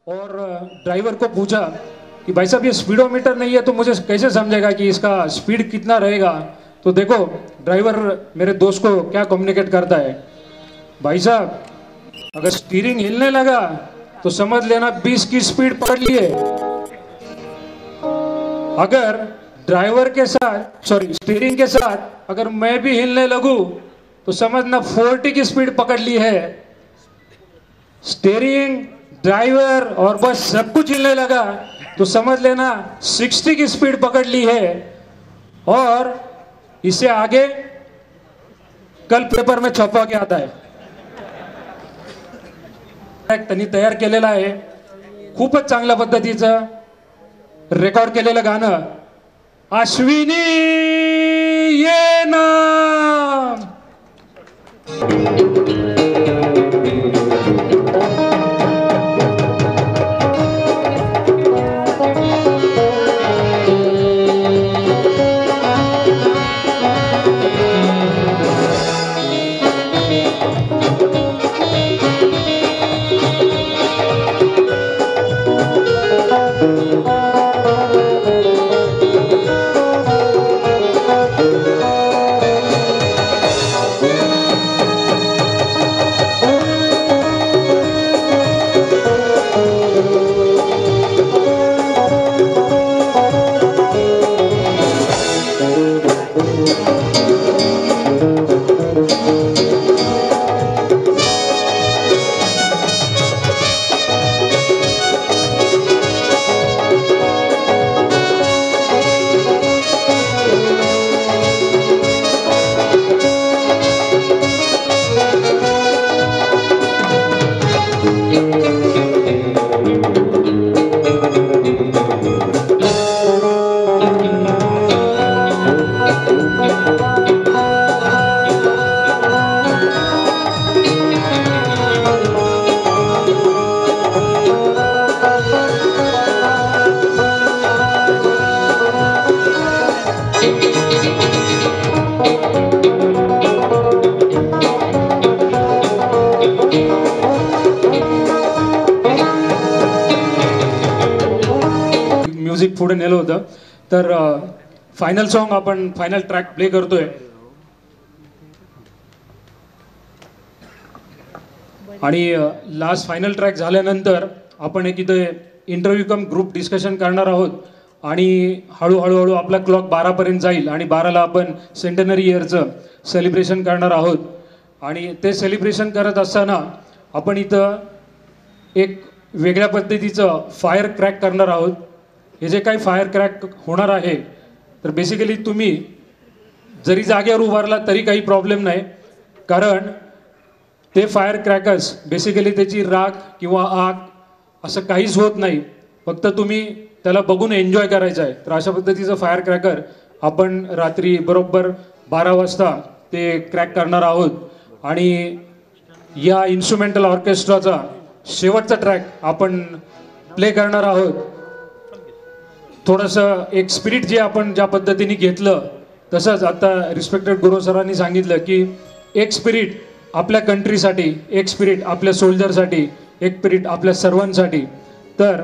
और ड्राइवर को पूछा कि भाई साहब ये स्पीडोमीटर नहीं है तो मुझे कैसे समझेगा कि इसका स्पीड कितना रहेगा। तो देखो ड्राइवर मेरे दोस्त को क्या कम्युनिकेट करता है, भाई साहब अगर स्टीयरिंग हिलने लगा तो समझ लेना 20 की स्पीड पकड़ लिए। अगर ड्राइवर के साथ स्टीयरिंग के साथ अगर मैं भी हिलने लगूं तो समझना 40 की स्पीड पकड़ ली है। स्टीयरिंग ड्राइवर और बस सब कुछ हिलने लगा तो समझ लेना 60 की स्पीड पकड़ ली है। और इससे आगे कल पेपर में छपवा के आता है। त्यांनी तयार केलेला आहे खूपच चांगल्या पद्धतीचं रेकॉर्ड केलेलं गाणं अश्विनी ये ना। म्युझिक पुढे नेलं होतं तर फायनल सॉन्ग आपण फायनल ट्रॅक प्ले करतोय आणि लास्ट फायनल ट्रॅक झाल्यानंतर आपण एक इथे इंटरव्ह्यू कम ग्रुप डिस्कशन करणार आहोत आणि हळूहळू आपला क्लॉक 12 पर्यंत जाईल आणि 12ला आपण सेंटनरी इयरचं सेलिब्रेशन करणार आहोत। आणि ते सेलिब्रेशन करत असताना आपण इथं एक वेगळ्या पद्धतीचं फायर क्रॅक करणार आहोत। हे जे काही फायर क्रॅक होणार आहे तर बेसिकली तुम्ही जरी जागेवर उभारला तरी काही प्रॉब्लेम नाही, कारण ते फायर क्रॅकर्स बेसिकली त्याची राख किंवा आग असं काहीच होत नाही, फक्त तुम्ही त्याला बघून एन्जॉय करायचं आहे। तर अशा पद्धतीचं फायर क्रॅकर आपण रात्री बरोबर 12 वाजता ते क्रॅक करणार आहोत। आणि या इन्स्ट्रुमेंटल ऑर्केस्ट्राचा शेवटचा ट्रॅक आपण प्ले करणार आहोत। थोडंसं एक स्पिरिट जे आपण ज्या पद्धतीने घेतलं तसंच आता रिस्पेक्टेड गुरु सरांनी सांगितलं की एक स्पिरिट आपल्या कंट्रीसाठी, एक स्पिरिट आपल्या सोल्जरसाठी, एक स्पिरिट आपल्या सर्वांसाठी। तर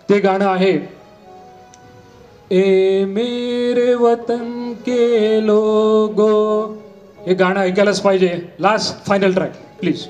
ते गाणं आहे ए मेरे वतन के लोगो। हे गाणं ऐकायलाच पाहिजे। Last final track please.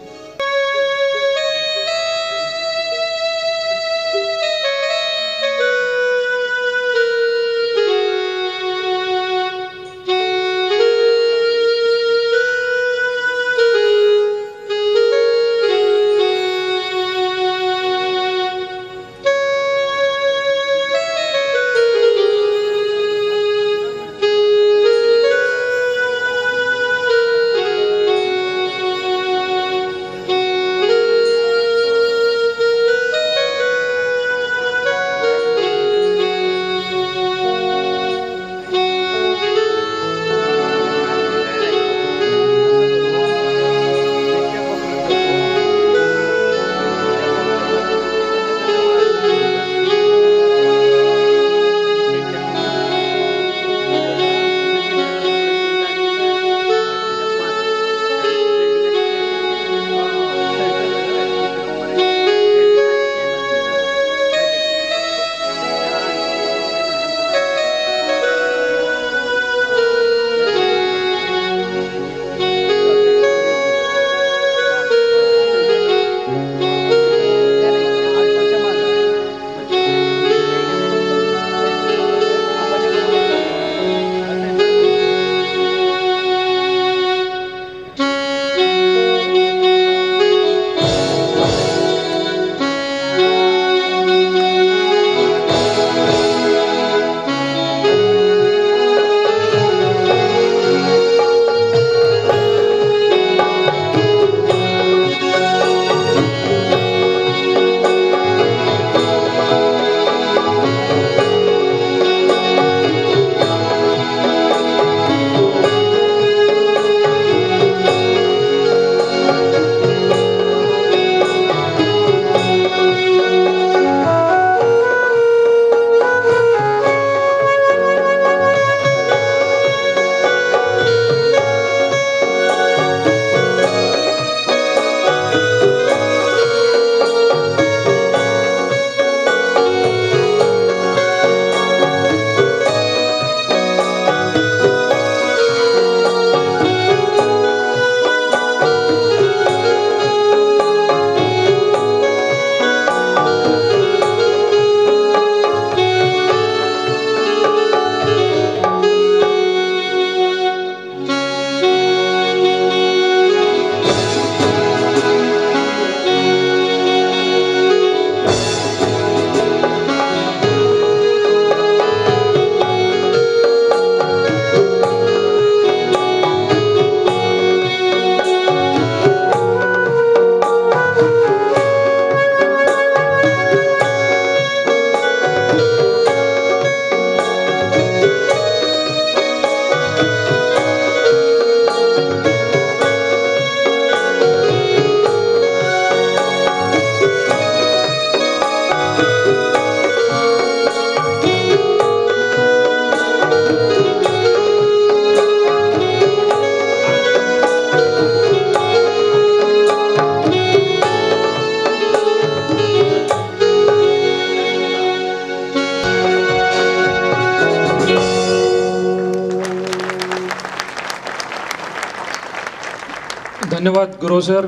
धन्यवाद गुरु सर.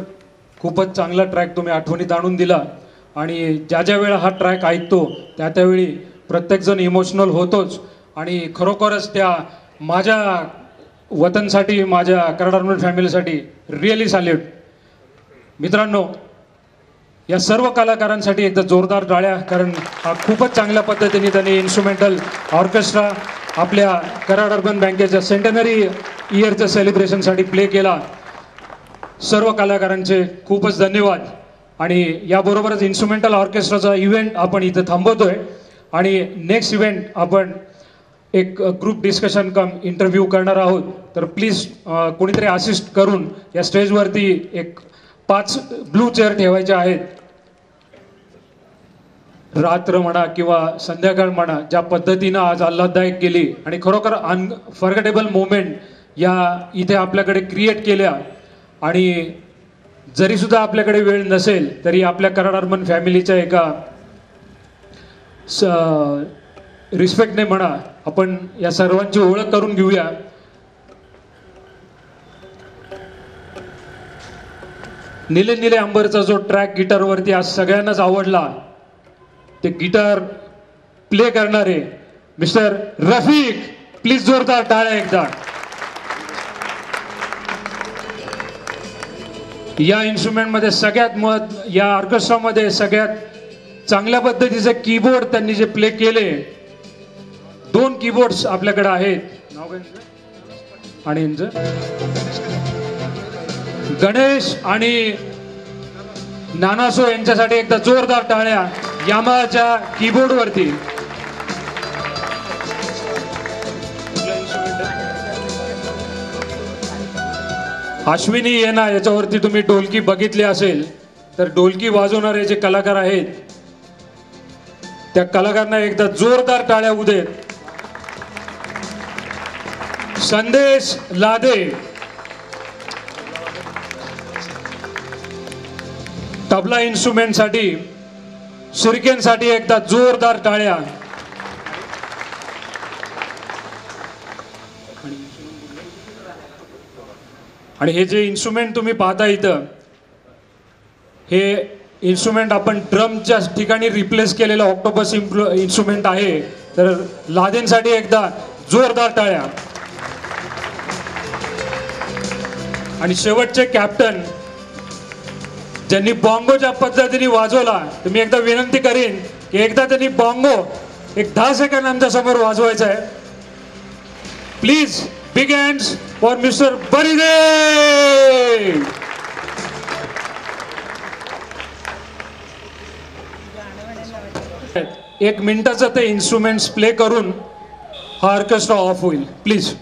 खूपच चांगला ट्रॅक तुम्ही आठवणीत आणून दिला. आणि ज्या ज्या वेळा हा ट्रॅक ऐकतो त्या त्यावेळी प्रत्येकजण इमोशनल होतोच. आणि खरोखरच त्या माझ्या वतनसाठी, माझ्या कराड अर्बन फॅमिलीसाठी रिअली सॅल्यूट. मित्रांनो, या सर्व कलाकारांसाठी एकदा जोरदार टाळ्या, कारण हा खूपच चांगल्या पद्धतीने त्यांनी इन्स्ट्रुमेंटल ऑर्केस्ट्रा आपल्या कराड अर्बन बँकेच्या सेंटनरी इयरच्या सेलिब्रेशनसाठी प्ले केला. सर्व कलाकारांचे खूपच धन्यवाद. आणि याबरोबरच इन्स्ट्रुमेंटल ऑर्केस्ट्राचा इव्हेंट आपण इथं थांबवतोय. आणि नेक्स्ट इव्हेंट आपण एक ग्रुप डिस्कशन कम इंटरव्ह्यू करणार आहोत. तर प्लीज कोणीतरी असिस्ट करून या स्टेजवरती एक 5 ब्लू चेअर ठेवायच्या आहेत. रात्र म्हणा किंवा संध्याकाळ म्हणा, ज्या पद्धतीनं आज आल्हाददायक केली आणि खरोखर अनफॉरगेटेबल मोमेंट या इथे आपल्याकडे क्रिएट केल्या. आणि जरी सुद्धा आपल्याकडे वेळ नसेल तरी आपल्या कराड अर्बन फॅमिलीच्या एका रिस्पेक्टने म्हणा, आपण या सर्वांची ओळख करून घेऊया. निले निले अंबरचा जो ट्रॅक गिटारवरती आज सगळ्यांनाच आवडला, ते गिटार प्ले करणारे मिस्टर रफिक, प्लीज जोरदार टाळ्या एकदा. या इन्स्ट्रुमेंटमध्ये सगळ्यात या ऑर्केस्ट्रामध्ये सगळ्यात चांगल्या पद्धतीचे कीबोर्ड त्यांनी जे प्ले केले, 2 कीबोर्ड्स आपल्याकडे आहेत. आणि गणेश आणि नानासो यांच्यासाठी एकदा जोरदार टाळ्या यामाच्या कीबोर्डवरती. अश्विनी येना याच्यावरती तुम्ही ढोलकी बघितली असेल तर ढोलकी वाजवणारे जे कलाकार आहेत त्या कलाकारांना एकदा जोरदार टाळ्या होऊ देत. संदेश लादे तबला इन्स्ट्रुमेंट साठी, सुरकेनसाठी एकदा जोरदार टाळ्या. आणि हे जे इन्स्ट्रुमेंट तुम्ही पाहता इथं, हे इन्स्ट्रुमेंट आपण ड्रमच्या ठिकाणी रिप्लेस केलेलं ऑक्टोपस इन्स्ट्रुमेंट आहे. तर लादेंसाठी एकदा जोरदार टाळ्या. आणि शेवटचे कॅप्टन ज्यांनी बॉंगो ज्या पद्धतीने वाजवला, तर मी एकदा विनंती करीन की एकदा त्यांनी बॉंगो एक 10 सेकंद आमच्या समोर वाजवायचा आहे. Please big hands for mister Baride. एक मिनिटाचं ते इन्स्ट्रुमेंट्स प्ले करून हा ऑर्केस्ट्रा ऑफ होईल. प्लीज.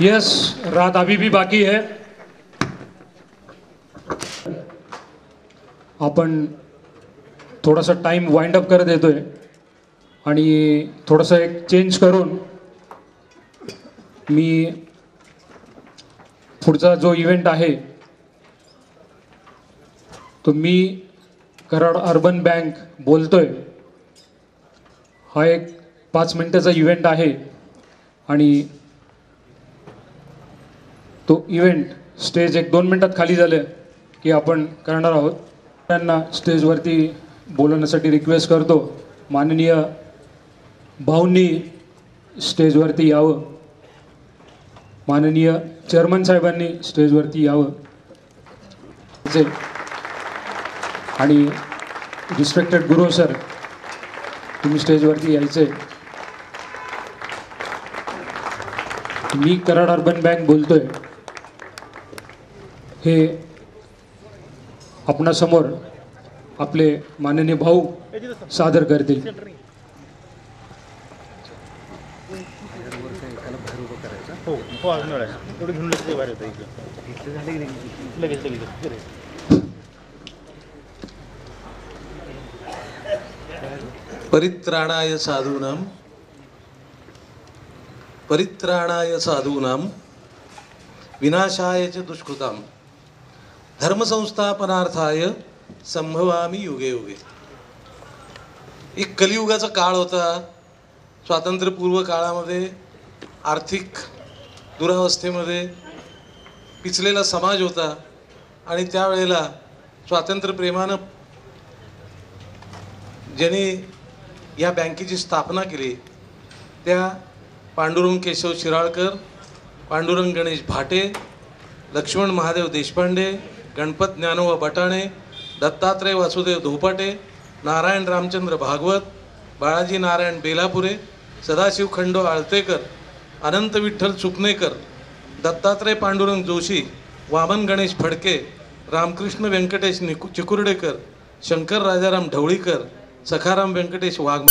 यस, रात अभी भी बाकी है. आपण थोडासा टाइम वाइंड अप करत येतोय आणि थोडंसं एक चेंज करून मी पुढचा जो इव्हेंट आहे तो मी कराड अर्बन बँक बोलतोय. हा एक 5 मिनिटाचा इव्हेंट आहे आणि तो इव्हेंट स्टेज एक 2 मिनिटात खाली झालं की आपण करणार आहोत. त्यांना स्टेजवरती बोलवण्यासाठी रिक्वेस्ट करतो. माननीय भाऊंनी स्टेजवरती यावं. माननीय चेअरमन साहेबांनी स्टेजवरती यावं आणि रिस्पेक्टेड गुरु सर तुम्ही स्टेजवरती यायचे. मी कराड अर्बन बँक बोलतोय हे आपणासमोर आपले माननीय भाऊ सादर करतील. परित्राणाय साधूनां विनाशाय च दुष्कृतां धर्मसंस्थापनार्थाय संभवामी युगे युगे. एक कलियुगाचा काळ होता. स्वातंत्र्यपूर्व काळामध्ये आर्थिक दुरावस्थेमध्ये पिचलेला समाज होता आणि त्यावेळेला स्वातंत्र्यप्रेमानं ज्यांनी या बँकेची स्थापना केली त्या पांडुरंग केशव शिराळकर, पांडुरंग गणेश भाटे, लक्ष्मण महादेव देशपांडे, गणपत ज्ञानोबा बटाणे, दत्तात्रय वासुदेव धोपाटे, नारायण रामचंद्र भागवत, बाळाजी नारायण बेलापुरे, सदाशिव खंडो आळतेकर, अनंत विठ्ठल सुकनेकर, दत्तात्रय पांडुरंग जोशी, वामन गणेश फडके, रामकृष्ण व्यंकटेश चिकुर्डेकर, शंकर राजाराम ढवळीकर, सखाराम व्यंकटेश वाघ